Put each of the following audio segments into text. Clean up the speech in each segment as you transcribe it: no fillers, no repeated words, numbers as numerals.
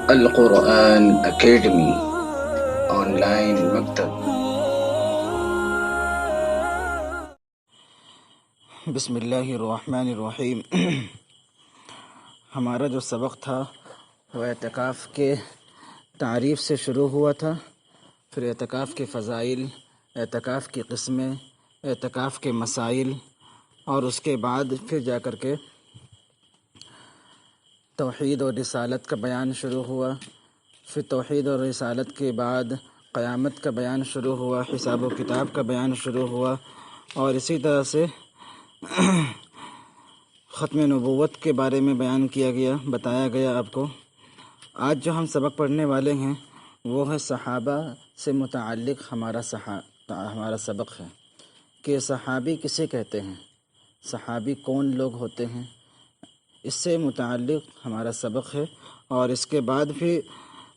القرآن academy on line مکتب۔ بسم اللہ الرحمن الرحیم۔ ہمارا جو سبق تھا وہ اعتکاف کے تعریف سے شروع ہوا تھا، پھر اعتکاف کے فضائل، اعتکاف کی قسمیں، اعتکاف کے مسائل، اور اس کے بعد پھر جا کر کے توحید اور رسالت کا بیان شروع ہوا۔ پھر توحید اور رسالت کے بعد قیامت کا بیان شروع ہوا، حساب و کتاب کا بیان شروع ہوا، اور اسی طرح سے ختم نبوت کے بارے میں بیان کیا گیا، بتایا گیا آپ کو۔ آج جو ہم سبق پڑھنے والے ہیں وہ ہے صحابہ سے متعلق ہمارا سبق ہے کہ صحابی کسے کہتے ہیں، صحابی کون لوگ ہوتے ہیں، اس سے متعلق ہمارا سبق ہے۔ اور اس کے بعد پھر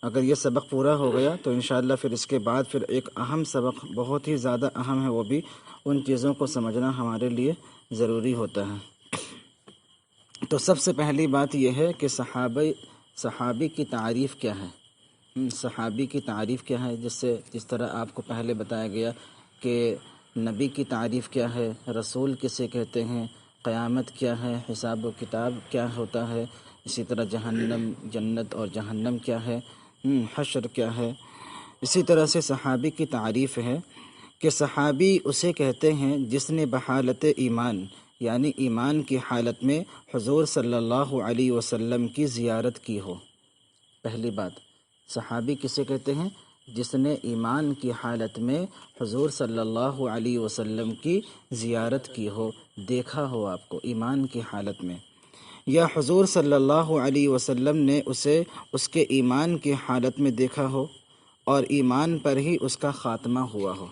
اگر یہ سبق پورا ہو گیا تو انشاءاللہ پھر اس کے بعد پھر ایک اہم سبق، بہت ہی زیادہ اہم ہے، وہ بھی ان چیزوں کو سمجھنا ہمارے لیے ضروری ہوتا ہے۔ تو سب سے پہلی بات یہ ہے کہ صحابی کی تعریف کیا ہے۔ صحابی کی تعریف کیا ہے، جس طرح آپ کو پہلے بتایا گیا کہ نبی کی تعریف کیا ہے، رسول کسے کہتے ہیں، قیامت کیا ہے، حساب و کتاب کیا ہوتا ہے، اسی طرح جہنم، جنت اور جہنم کیا ہے، حشر کیا ہے۔ اسی طرح سے صحابی کی تعریف ہے کہ صحابی اسے کہتے ہیں جس نے بحالت ایمان، یعنی ایمان کی حالت میں حضور صلی اللہ علیہ وسلم کی زیارت کی ہو۔ پہلی بات، صحابی کسے کہتے ہیں؟ جس نے ایمان کی حالت میں حضور صلی اللہ علیہ وسلم کی زیارت کی ہو، دیکھا ہو آپ کو ایمان کی حالت میں، یا حضور صلی اللہ علیہ وسلم نے اسے اس کے ایمان کی حالت میں دیکھا ہو اور ایمان پر ہی اس کا خاتمہ ہوا ہو۔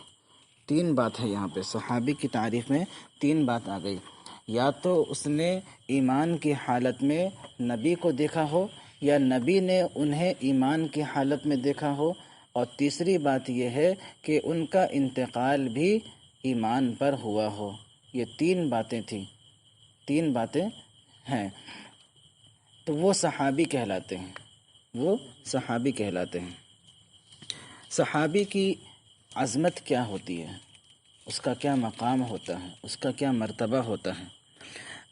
تین بات ہے یہاں پہ، صحابی کی تعریف میں تین بات آ گئی، یا تو اس نے ایمان کی حالت میں نبی کو دیکھا ہو، یا نبی نے انہیں ایمان کی حالت میں دیکھا ہو، اور تیسری بات یہ ہے کہ ان کا انتقال بھی ایمان پر ہوا ہو۔ یہ تین باتیں تھیں، تین باتیں ہیں، تو وہ صحابی کہلاتے ہیں، وہ صحابی کہلاتے ہیں۔ صحابی کی عظمت کیا ہوتی ہے، اس کا کیا مقام ہوتا ہے، اس کا کیا مرتبہ ہوتا ہے۔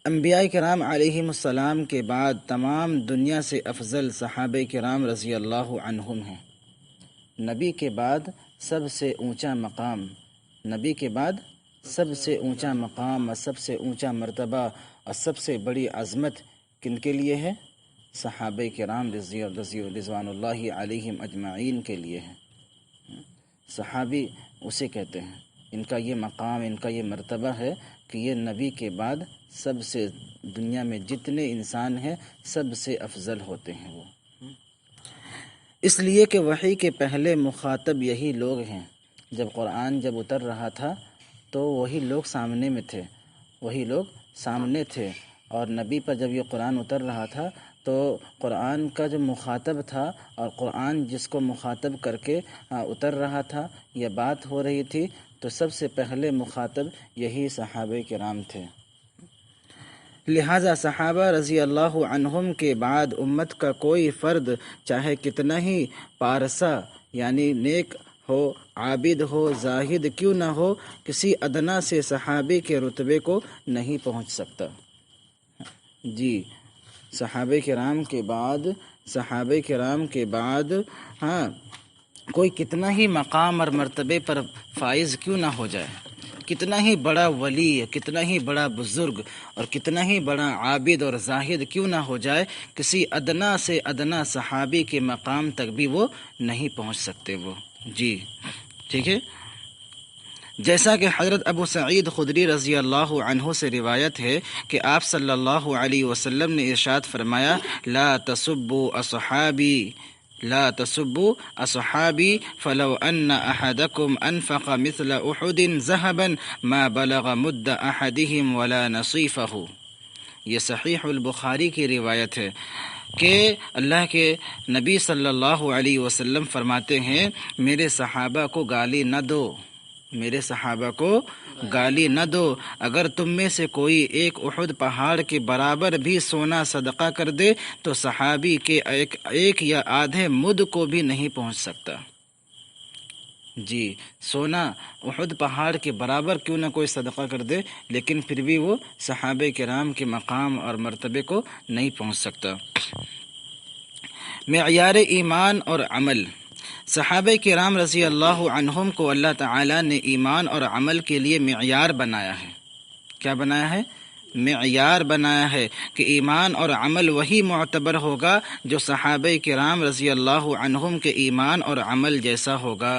انبیاء کرام علیہم السلام کے بعد تمام دنیا سے افضل صحابہ کرام رضی اللہ عنہم ہیں۔ نبی کے بعد سب سے اونچا مقام، نبی کے بعد سب سے اونچا مقام اور سب سے اونچا مرتبہ اور سب سے بڑی عظمت کن کے لیے ہے؟ صحابہ کرام رضوان اللہ علیہم اجمعین کے لیے ہے۔ صحابی اسے کہتے ہیں، ان کا یہ مقام، ان کا یہ مرتبہ ہے کہ یہ نبی کے بعد سب سے، دنیا میں جتنے انسان ہیں سب سے افضل ہوتے ہیں وہ، اس لیے کہ وحی کے پہلے مخاطب یہی لوگ ہیں۔ قرآن جب اتر رہا تھا تو وہی لوگ سامنے میں تھے، وہی لوگ سامنے تھے، اور نبی پر جب یہ قرآن اتر رہا تھا تو قرآن کا جو مخاطب تھا اور قرآن جس کو مخاطب کر کے اتر رہا تھا، یہ بات ہو رہی تھی، تو سب سے پہلے مخاطب یہی صحابہ کرام تھے۔ لہٰذا صحابہ رضی اللہ عنہم کے بعد امت کا کوئی فرد چاہے کتنا ہی پارسا یعنی نیک ہو، عابد ہو، زاہد کیوں نہ ہو، کسی ادنا سے صحابی کے رتبے کو نہیں پہنچ سکتا۔ جی، صحابہ کرام کے بعد کوئی کتنا ہی مقام اور مرتبے پر فائز کیوں نہ ہو جائے، کتنا ہی بڑا ولی، کتنا ہی بڑا بزرگ اور کتنا ہی بڑا عابد اور زاہد کیوں نہ ہو جائے، کسی ادنا سے ادنا صحابی کے مقام تک بھی وہ نہیں پہنچ سکتے وہ۔ جی ٹھیک ہے، جیسا کہ حضرت ابو سعید خدری رضی اللہ عنہ سے روایت ہے کہ آپ صلی اللہ علیہ وسلم نے ارشاد فرمایا، لا تسبوا اصحابی فلو ان احدکم انفق مثل احد ذهبا ما بلغ مد احدهم ولا نصیفہ۔ یہ صحیح البخاری کی روایت ہے کہ اللہ کے نبی صلی اللہ علیہ وسلم فرماتے ہیں، میرے صحابہ کو گالی نہ دو، میرے صحابہ کو گالی نہ دو، اگر تم میں سے کوئی ایک احد پہاڑ کے برابر بھی سونا صدقہ کر دے تو صحابی کے ایک یا آدھے مد کو بھی نہیں پہنچ سکتا۔ جی، سونا احد پہاڑ کے برابر کیوں نہ کوئی صدقہ کر دے، لیکن پھر بھی وہ صحابہ کرام کے مقام اور مرتبے کو نہیں پہنچ سکتا۔ معیار ایمان اور عمل۔ صحابہ کرام رضی اللہ عنہم کو اللہ تعالیٰ نے ایمان اور عمل کے لیے معیار بنایا ہے۔ کیا بنایا ہے؟ معیار بنایا ہے کہ ایمان اور عمل وہی معتبر ہوگا جو صحابہ کرام رضی اللہ عنہم کے ایمان اور عمل جیسا ہوگا۔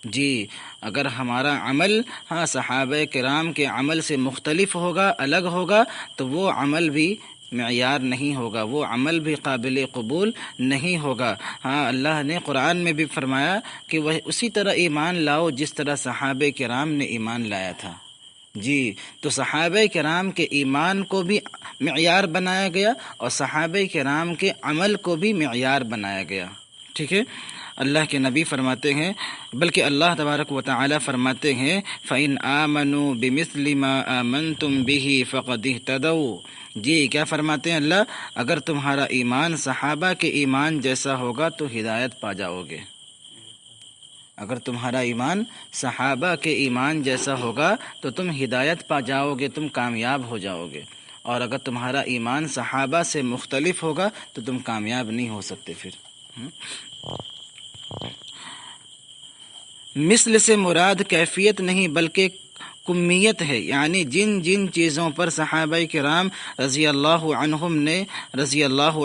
جی، اگر ہمارا عمل صحابہ کرام کے عمل سے مختلف ہوگا، الگ ہوگا، تو وہ عمل بھی معیار نہیں ہوگا، وہ عمل بھی قابل قبول نہیں ہوگا۔ اللہ نے قرآن میں بھی فرمایا کہ وہ اسی طرح ایمان لاؤ جس طرح صحابہ کرام نے ایمان لایا تھا۔ جی، تو صحابہ کرام کے ایمان کو بھی معیار بنایا گیا اور صحابہ کرام کے عمل کو بھی معیار بنایا گیا۔ ٹھیک ہے، اللہ کے نبی فرماتے ہیں، بلکہ اللہ تبارک و تعالی فرماتے ہیں فَإِنْ آمَنُوا بِمِثْلِ مَا آمَنْتُمْ بِهِ فَقَدِ اهْتَدَوْا۔ جی، کیا فرماتے ہیں اللہ؟ اگر تمہارا ایمان صحابہ کے ایمان جیسا ہوگا تو ہدایت پا جاؤ گے۔ اگر تمہارا ایمان صحابہ کے ایمان جیسا ہوگا تو تم ہدایت پا جاؤ گے، تم کامیاب ہو جاؤ گے، اور اگر تمہارا ایمان صحابہ سے مختلف ہوگا تو تم کامیاب نہیں ہو سکتے۔ پھر مثل سے مراد کیفیت نہیں بلکہ کمیت ہے، یعنی جن جن چیزوں پر صحابہ کرام رضی اللہ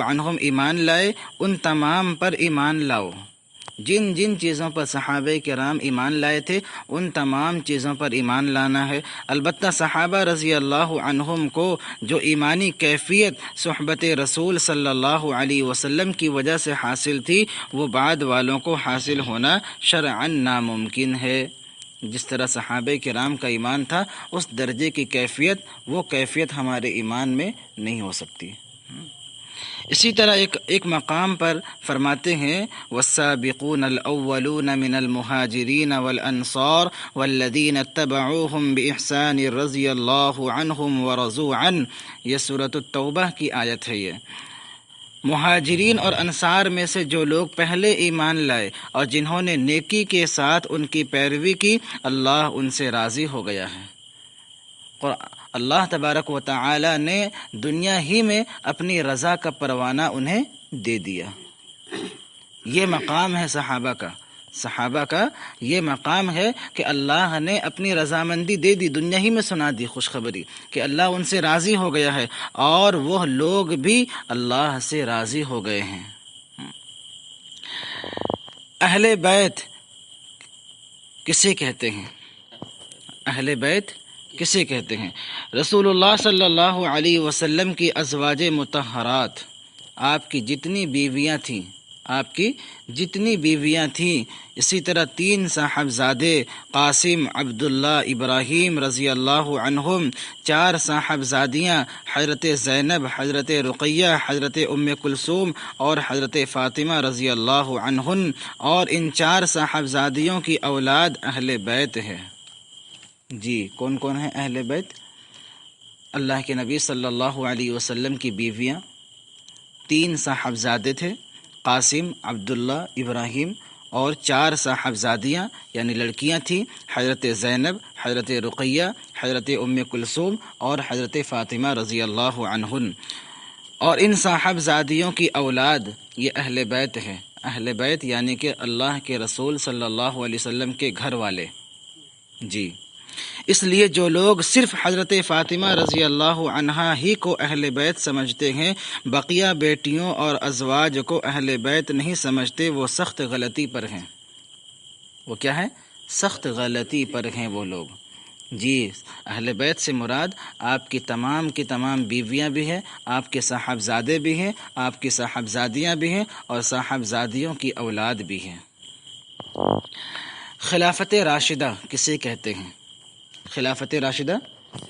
عنہم ایمان لائے ان تمام پر ایمان لاؤ۔ جن جن چیزوں پر صحابہ کرام ایمان لائے تھے ان تمام چیزوں پر ایمان لانا ہے۔ البتہ صحابہ رضی اللہ عنہم کو جو ایمانی کیفیت صحبت رسول صلی اللہ علیہ وسلم کی وجہ سے حاصل تھی وہ بعد والوں کو حاصل ہونا شرعاً ناممکن ہے۔ جس طرح صحابہ کرام کا ایمان تھا اس درجے کی کیفیت، وہ کیفیت ہمارے ایمان میں نہیں ہو سکتی۔ اسی طرح ایک مقام پر فرماتے ہیں والسابقون الاولون من المہاجرین والانصار والذین اتبعوهم باحسان رضی اللہ عنہم ورضوا عنہ۔ یہ سورۃ التوبہ کی آیت ہے۔ یہ مہاجرین اور انصار میں سے جو لوگ پہلے ایمان لائے اور جنہوں نے نیکی کے ساتھ ان کی پیروی کی، اللہ ان سے راضی ہو گیا ہے۔ اللہ تبارک و تعالی نے دنیا ہی میں اپنی رضا کا پروانہ انہیں دے دیا۔ یہ مقام ہے صحابہ کا یہ مقام ہے کہ اللہ نے اپنی رضامندی دے دی، دنیا ہی میں سنا دی خوشخبری کہ اللہ ان سے راضی ہو گیا ہے، اور وہ لوگ بھی اللہ سے راضی ہو گئے ہیں۔ اہل بیت کسے کہتے ہیں؟ اہل بیت کسے کہتے ہیں؟ رسول اللہ صلی اللہ علیہ وسلم کی ازواج مطہرات، آپ کی جتنی بیویاں تھیں، اسی طرح 3 صاحبزادے قاسم، عبداللہ، ابراہیم رضی اللہ عنہم، 4 صاحبزادیاں حضرت زینب، حضرت رقیہ، حضرت ام کلثوم اور حضرت فاطمہ رضی اللہ عنہن، اور ان 4 صاحبزادیوں کی اولاد اہل بیت ہے۔ جی، کون کون ہیں اہل بیت؟ اللہ کے نبی صلی اللہ علیہ وسلم کی بیویاں، 3 صاحبزادے تھے، قاسم، عبداللہ، ابراہیم، اور 4 صاحبزادیاں یعنی لڑکیاں تھیں، حضرت زینب، حضرت رقیہ، حضرت ام کلثوم اور حضرت فاطمہ رضی اللہ عنہن، اور ان صاحبزادیوں کی اولاد یہ اہل بیت ہے۔ اہل بیت یعنی کہ اللہ کے رسول صلی اللہ علیہ وسلم کے گھر والے۔ جی، اس لیے جو لوگ صرف حضرت فاطمہ رضی اللہ عنہا ہی کو اہل بیت سمجھتے ہیں، بقیہ بیٹیوں اور ازواج کو اہل بیت نہیں سمجھتے، وہ سخت غلطی پر ہیں۔ وہ کیا ہے؟ سخت غلطی پر ہیں وہ لوگ۔ جی، اہل بیت سے مراد آپ کی تمام بیویاں بھی ہیں، آپ کے صاحبزادے بھی ہیں، آپ کی صاحبزادیاں بھی ہیں، اور صاحبزادیوں کی اولاد بھی ہیں۔ خلافت راشدہ کسے کہتے ہیں؟ خلافت راشدہ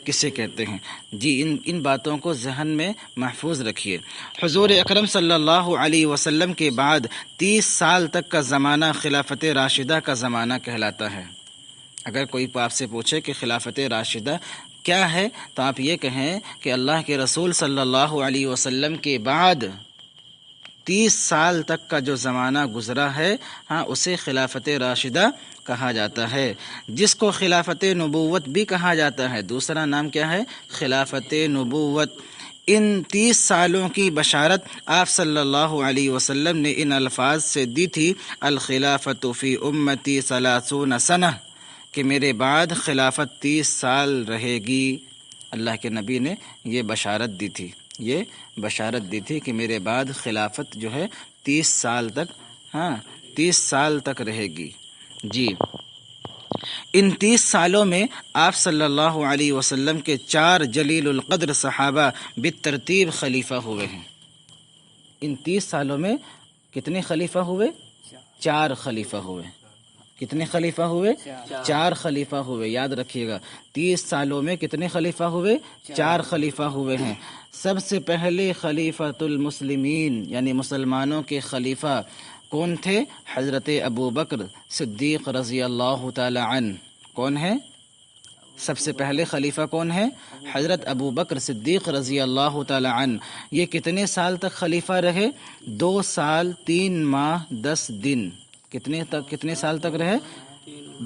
کسے کہتے ہیں؟ جی، ان باتوں کو ذہن میں محفوظ رکھیے۔ حضور اکرم صلی اللہ علیہ وسلم کے بعد 30 سال تک کا زمانہ خلافت راشدہ کا زمانہ کہلاتا ہے۔ اگر کوئی آپ سے پوچھے کہ خلافت راشدہ کیا ہے تو آپ یہ کہیں کہ اللہ کے رسول صلی اللہ علیہ وسلم کے بعد 30 سال تک کا جو زمانہ گزرا ہے اسے خلافت راشدہ کہا جاتا ہے، جس کو خلافت نبوت بھی کہا جاتا ہے۔ دوسرا نام کیا ہے؟ خلافت نبوت۔ ان 30 سالوں کی بشارت آپ صلی اللہ علیہ وسلم نے ان الفاظ سے دی تھی، الخلافت فی امتی 30 سنہ، کہ میرے بعد خلافت 30 سال رہے گی۔ اللہ کے نبی نے یہ بشارت دی تھی، یہ بشارت دی تھی کہ میرے بعد خلافت جو ہے 30 سال تک 30 سال تک رہے گی۔ جی، ان 30 سالوں میں آپ صلی اللہ علیہ وسلم کے 4 جلیل القدر صحابہ بالترتیب خلیفہ ہوئے ہیں۔ ان 30 سالوں میں کتنے خلیفہ ہوئے؟ 4 خلیفہ ہوئے۔ کتنے خلیفہ ہوئے؟ 4 خلیفہ ہوئے، یاد رکھیے گا۔ 30 سالوں میں کتنے خلیفہ ہوئے؟ 4 خلیفہ ہوئے ہیں۔ سب سے پہلے خلیفۃ المسلمین یعنی مسلمانوں کے خلیفہ کون تھے؟ حضرت ابو بکر صدیق رضی اللہ تعالی عنہ۔ کون ہے؟ سب سے پہلے خلیفہ کون ہے؟ حضرت ابو بکر صدیق رضی اللہ تعالی عنہ۔ یہ کتنے سال تک خلیفہ رہے؟ 2 سال 3 ماہ 10 دن۔ کتنے سال تک رہے؟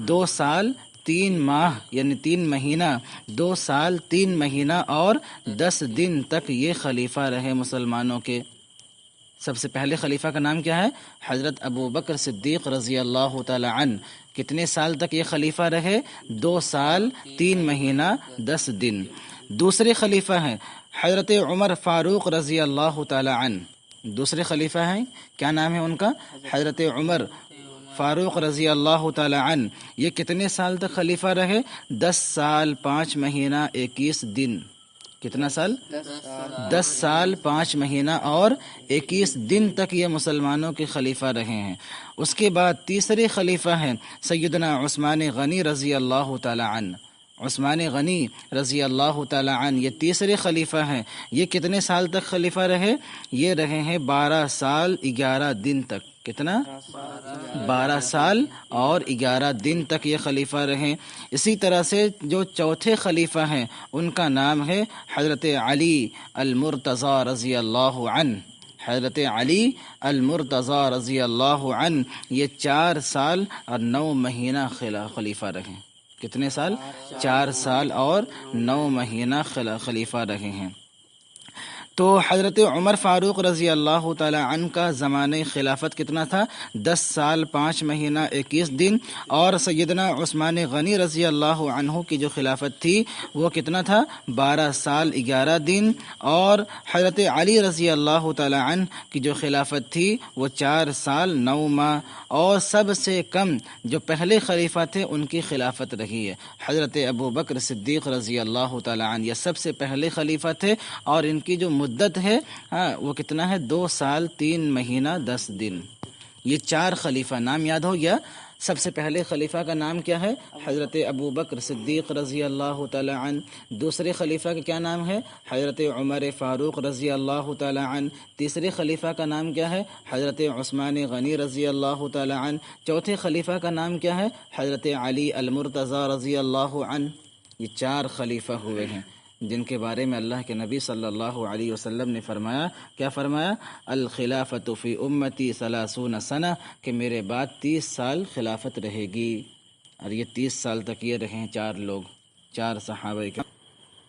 2 سال 3 ماہ یعنی 3 مہینہ، 2 سال 3 مہینہ اور 10 دن تک یہ خلیفہ رہے مسلمانوں کے۔ سب سے پہلے خلیفہ کا نام کیا ہے؟ حضرت ابو بکر صدیق رضی اللہ تعالی عنہ۔ کتنے سال تک یہ خلیفہ رہے؟ 2 سال 3 مہینہ 10 دن۔ دوسرے خلیفہ ہیں حضرت عمر فاروق رضی اللہ تعالی عنہ۔ دوسرے خلیفہ ہیں، کیا نام ہے ان کا؟ حضرت عمر فاروق رضی اللہ تعالی عنہ۔ یہ کتنے سال تک خلیفہ رہے؟ 10 سال 5 مہینہ 21 دن۔ کتنا سال؟ 10 سال 5 مہینہ اور 21 دن تک یہ مسلمانوں کے خلیفہ رہے ہیں۔ اس کے بعد تیسرے خلیفہ ہیں سیدنا عثمان غنی رضی اللہ تعالی عنہ۔ عثمان غنی رضی اللہ تعالی عنہ یہ تیسرے خلیفہ ہیں۔ یہ کتنے سال تک خلیفہ رہے؟ یہ رہے ہیں 12 سال 11 دن تک۔ کتنا؟ 12 سال اور 11 دن تک یہ خلیفہ رہے۔ اسی طرح سے جو چوتھے خلیفہ ہیں ان کا نام ہے حضرت علی المرتضی رضی اللہ عنہ۔ حضرت علی المرتضی رضی اللہ عنہ یہ 4 سال اور 9 مہینہ خلیفہ رہے۔ کتنے سال؟ 4 سال اور 9 مہینہ خلیفہ رہے ہیں۔ تو حضرت عمر فاروق رضی اللہ تعالی عنہ کا زمانہ خلافت کتنا تھا؟ 10 سال 5 مہینہ 21 دن، اور سیدنا عثمان غنی رضی اللہ عنہ کی جو خلافت تھی وہ کتنا تھا؟ 12 سال 11 دن، اور حضرت علی رضی اللہ تعالی عنہ کی جو خلافت تھی وہ 4 سال 9 ماہ، اور سب سے کم جو پہلے خلیفہ تھے ان کی خلافت رہی ہے حضرت ابو بکر صدیق رضی اللہ تعالی عنہ۔ یہ سب سے پہلے خلیفہ تھے اور ان کی جو مدت ہے وہ کتنا ہے؟ 2 سال 3 مہینہ 10 دن۔ یہ 4 خلیفہ نام یاد ہو گیا۔ سب سے پہلے خلیفہ کا نام کیا ہے؟ حضرت ابو بکر صدیق رضی اللہ تعالی عنہ۔ دوسرے خلیفہ کا کیا نام ہے؟ حضرت عمر فاروق رضی اللہ تعالی عنہ۔ تیسرے خلیفہ کا نام کیا ہے؟ حضرت عثمان غنی رضی اللہ تعالی عنہ۔ چوتھے خلیفہ کا نام کیا ہے؟ حضرت علی المرتضی رضی اللہ عنہ۔ یہ 4 خلیفہ ہوئے ہیں جن کے بارے میں اللہ کے نبی صلی اللہ علیہ وسلم نے فرمایا، کیا فرمایا؟ الخلافت فی امتی 30 سنہ، کہ میرے بعد 30 سال خلافت رہے گی، اور یہ 30 سال تک یہ رہے ہیں 4 لوگ، 4 صحابہ